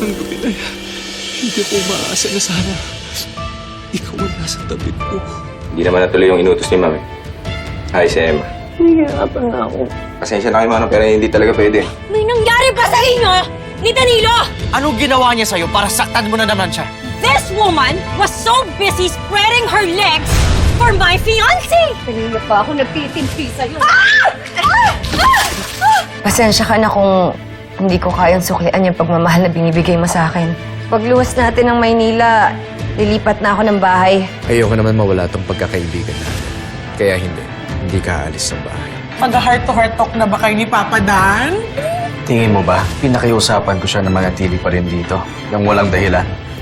hanggang gabi na yan, hindi ko umaasa na sana ikaw ang nasa tabi ko. Hindi naman natuloy yung inutos ni Ma'am. Hi, si Emma. Nahihirapan nga ako. Pasensya na kayo, Manong, pero hindi talaga pwede. May nangyari pa sa inyo ni Danilo! Anong ginawa niya sa'yo para saktan mo na naman siya? This woman was so busy spreading her legs for my fiancé! Kanina pa ako nagtitimpi sa'yo. Pasensya ka na kung hindi ko kayang suklian yung pagmamahal na binibigay mo sa akin. Pagluwas natin ng Maynila, lilipat na ako ng bahay. Ayoko naman mawala tong pagkakaibigan natin. Kaya hindi ka aalis ng bahay. Mag-heart-to-heart talk na ba kayo ni Papa Dan? Tingin mo ba, pinakiusapan ko siya na manatili pa rin dito, nang walang dahilan?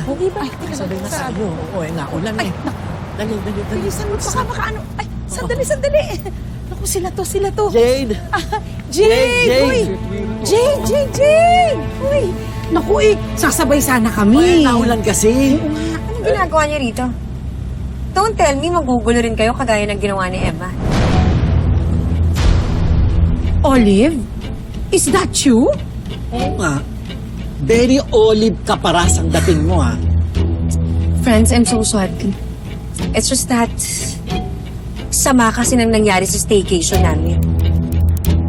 Okay ba? Ay, sabay na sa'yo. Oo, naulan eh. Dali. Bilisan mo, baka makaano. Ay, sandali. Naku, sila to. Jade! Jade! Jade! Uy! Naku, sasabay sana kami. Naulan kasi. Anong ginagawa niya rito? Don't tell me magugulo rin kayo kagaya ng ginawa ni Emma. Olive? Is that you? Oo nga. Very olive ka paras ang dating mo, ha? Friends, I'm so sorry. It's just that sama kasi nang nangyari sa staycation namin.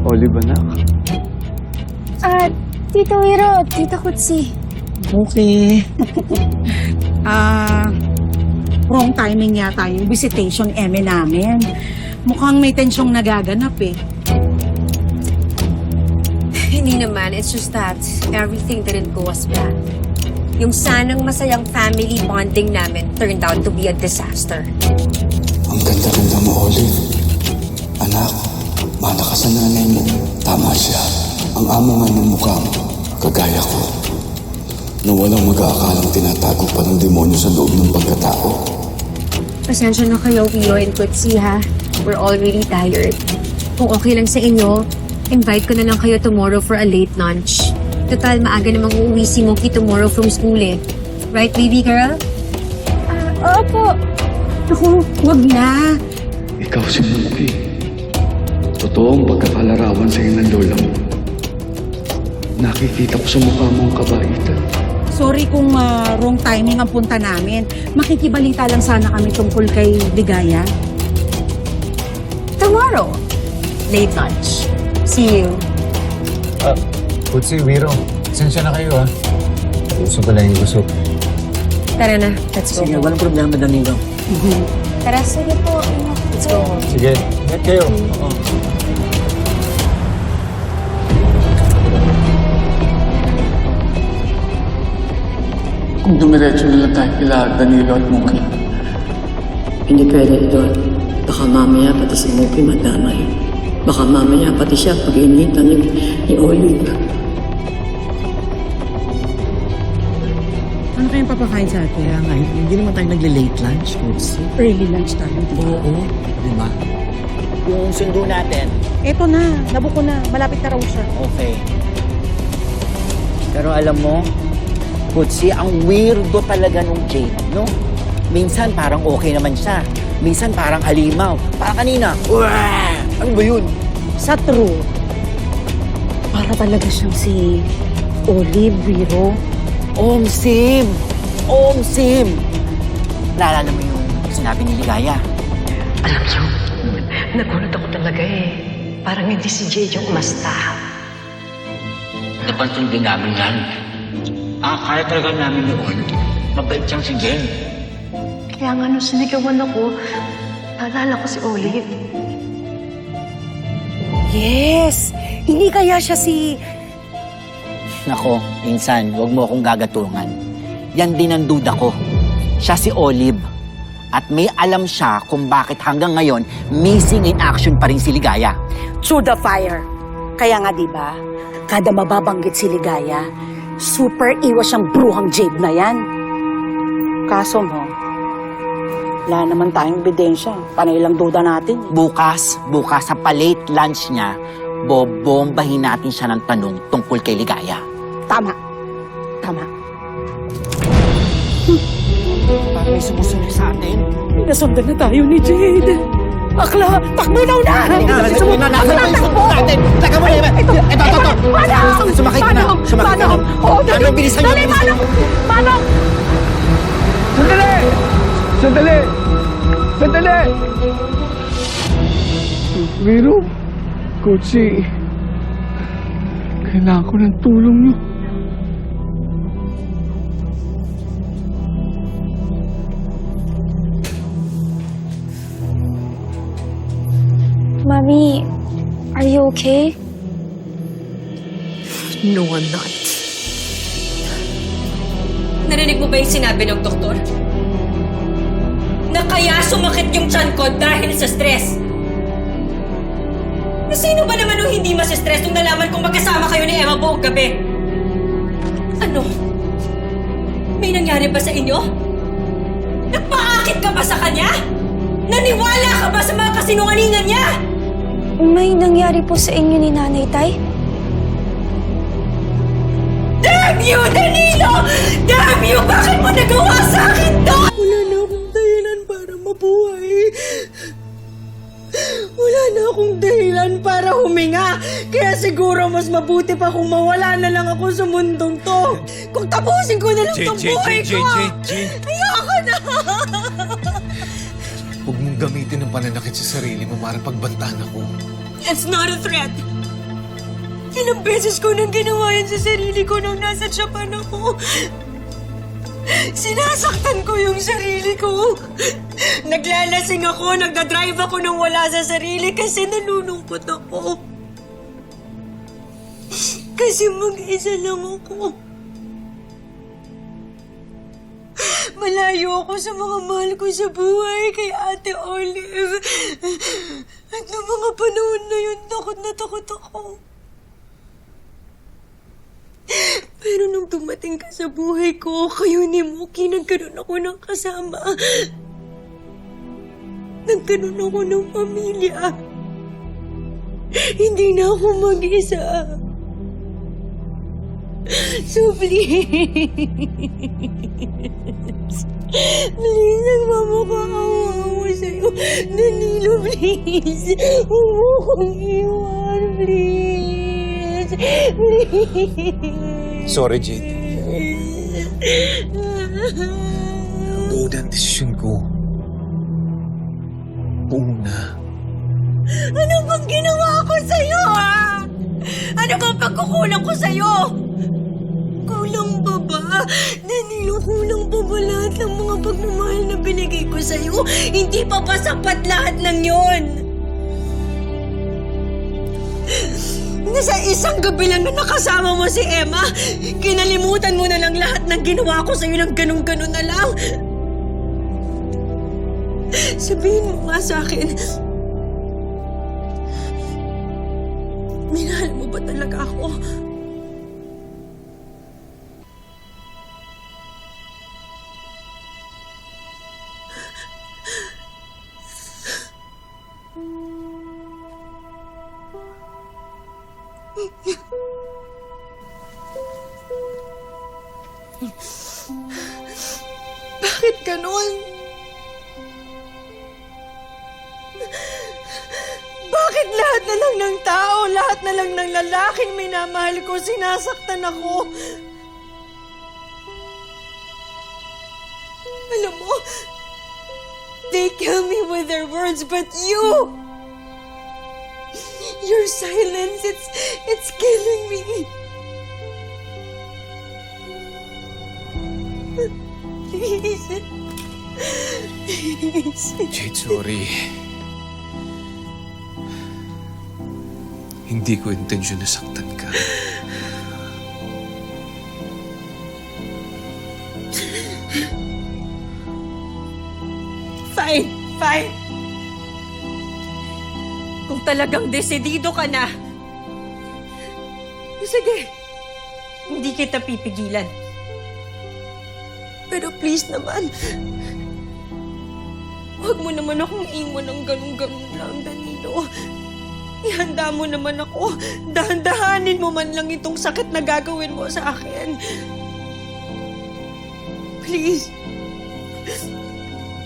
Olive, anak. Tito Wiro, Tita Kutsi. Okay. Wrong timing yata yung visitation eme namin. Mukhang may tensyong nagaganap eh. Hindi naman, it's just that everything didn't go as planned. Yung sanang masayang family bonding namin turned out to be a disaster. Ang ganda-ganda mo, Olive. Anak, mana ka sa nanay mo. Tama siya. Ang amo nga ng mukha mo, kagaya ko. Na walang mag-aakalang tinatago pa ng demonyo sa loob ng pagkatao. Pasensya na kayo, Wiro and Kutsi, ha? We're all really tired. Kung okay lang sa inyo, invite ko na lang kayo tomorrow for a late lunch. Total, maaga namang uuwi si Moki tomorrow from school eh. Right, baby girl? Opo. Naku, wag na. Ikaw si Muki. Totoong pagkakalarawan sa ng lola mo. Nakikita ko sa mukha mo ang kabaitan. Sorry kung wrong timing ang punta namin. Makikibalita lang sana kami tungkol kay Ligaya. Tomorrow. Late lunch. See you. Kutsi, Wiro. Pasensya na kayo, ha? Gusto pala yung gusto. Tara na, let's go. Sige, walang problema, Danilo. Tara, sige po. Let's go. Sige, ingat kayo. Oo. Kung dumiretso na lang tayo kila Danilo at Muki. Hindi pwede ito. Baka mamaya pati si Moki madamay. Baka mamaya pati siya pag-initan ni Olive. Ano kayong papakain sa atin? Kaya nga, hindi naman tayo nagle-late lunch, Kutsi. Early lunch tayo. Oo, di ba? Yung sundo natin. Eto na, nabuko na. Malapit na raw siya. Okay. Pero alam mo, Kutsi, ang weirdo talaga nung Jade, no? Minsan parang okay naman siya. Minsan parang halimaw. Parang kanina. Uwah! Ano ba yun? Sa true, para talaga siyang si Olive Wiro. Om Sim! Naalala mo yung sinabi ni Ligaya? Alam niyo, nagulat ako talaga eh. Parang hindi si Jay yung umasta. Napansin din namin yan. Kaya talaga namin noon. Mabait siyang si Jen. Kaya nga nung sinigawan ako, naalala ko si Olive. Yes! Hindi kaya siya si... Nako, insan, huwag mo akong gagatungan. Yan din ang duda ko. Siya si Olive. At may alam siya kung bakit hanggang ngayon missing in action pa rin si Ligaya. through the fire. Kaya nga, di ba, kada mababanggit si Ligaya, super iwas siyang bruhang Jade na yan. Kaso mo, wala naman tayong ebidensya. Panay lang duda natin. Bukas sa palate lunch niya, bobombahin natin siya ng tanong tungkol kay Ligaya. Tama. Parang may sumusunod sa atin. Nasundan na tayo ni Jade. Akla, takbo na una! Sumunod na natin! Taka mo na naman! Ito! Manong! Sumakay ka na! Manong! Oo, dali! Manong, bilisan niyo! Dali, Manong! Manong! Sandali! Vero, Kutsi, kailangan ko ng tulong niyo. Mommy, are you okay? No, I'm not. Narinig mo ba yung sinabi ng doktor? Na kaya sumakit yung tiyan ko dahil sa stress. Sino ba naman nung hindi mas-stress nung nalaman kong magkasama kayo ni Emma buong gabi? Ano? May nangyari ba sa inyo? Nagpaakit ka ba sa kanya? Naniwala ka ba sa mga kasinungalingan niya? May nangyari po sa inyo ni Nanay, Tay? Damn you, Danilo! Damn you! Bakit mo nagawa sa akin to? Wala na akong dahilan para mabuhay. Wala na akong dahilan para huminga. Kaya siguro mas mabuti pa kung mawala na lang ako sa mundong to. Kung tapusin ko na lang tong buhay ko. Ayoko na! Huwag mong gamitin ang pananakit sa sarili mo para pagbantaan ako. It's not a threat. Ilang beses ko nang ginawa yan sa sarili ko nung nasa Japan ako. Sinasaktan ko yung sarili ko. Naglalasing ako, nagdadrive ako nang wala sa sarili kasi nalulungkot ako. Kasi mag-isa lang ako. Malayo ako sa mga mahal ko sa buhay kay Ate Olive. At noong mga panahon na yun, takot na takot ako. Pero nung dumating ka sa buhay ko, kayo ni Muki, nagkaroon ako ng kasama. Nagkaroon ako ng pamilya. Hindi na ako mag-isa. So please, nagmamakaawa ako sa'yo. Danilo, please. Huwag mo akong iwan, please. Please. Sorry, Jade. Buo na ang desisyon ko. Buo na. Ano bang ginawa ko sa'yo, ha? Ano bang pagkukulang ko sa'yo? Kulang ba ba? Danilo, kulang ba ba lahat ng mga pagmamahal na binigay ko sa'yo? Hindi pa ba sapat lahat ng yon? Nasa isang gabi lang na nakasama mo si Emma, kinalimutan mo na lang lahat ng ginawa ko sa'yo ng ganun-ganun na lang. Sabihin mo nga sa akin, minahal mo ba talaga ako? Bakit ganon? Bakit lahat na lang ng tao, lahat na lang ng lalaking minamahal ko, sinasaktan ako? Alam mo, they kill me with their words, but you... Your silence, it's killing me. Please. Please. Jade, sorry. Hindi ko intensyon na saktan ka. Fine, fine. Kung talagang desidido ka na, sige, hindi kita pipigilan. Pero please naman, huwag mo naman akong iwan ng ganun-ganun lang, Danilo. Ihanda mo naman ako. Dahan-dahanin mo man lang itong sakit na gagawin mo sa akin. Please.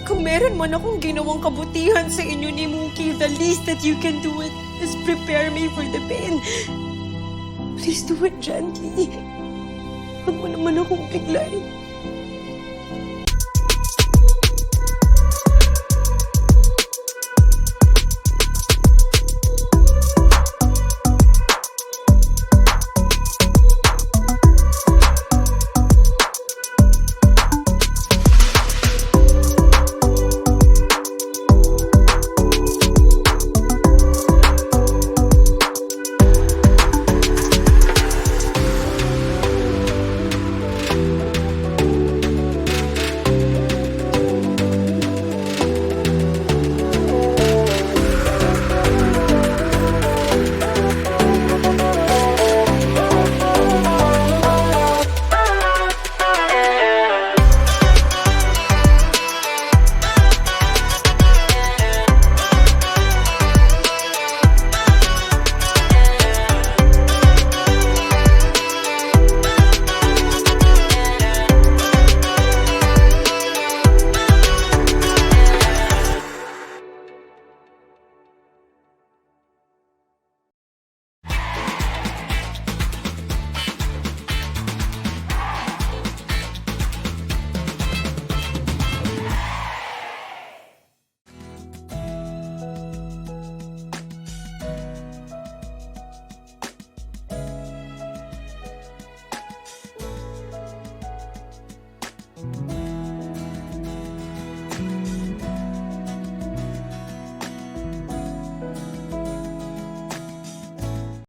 Kung meron man akong ginawang kabutihan sa inyo ni Mookie, the least that you can do it is prepare me for the pain. Please do it gently. Huwag mo naman akong biglayin.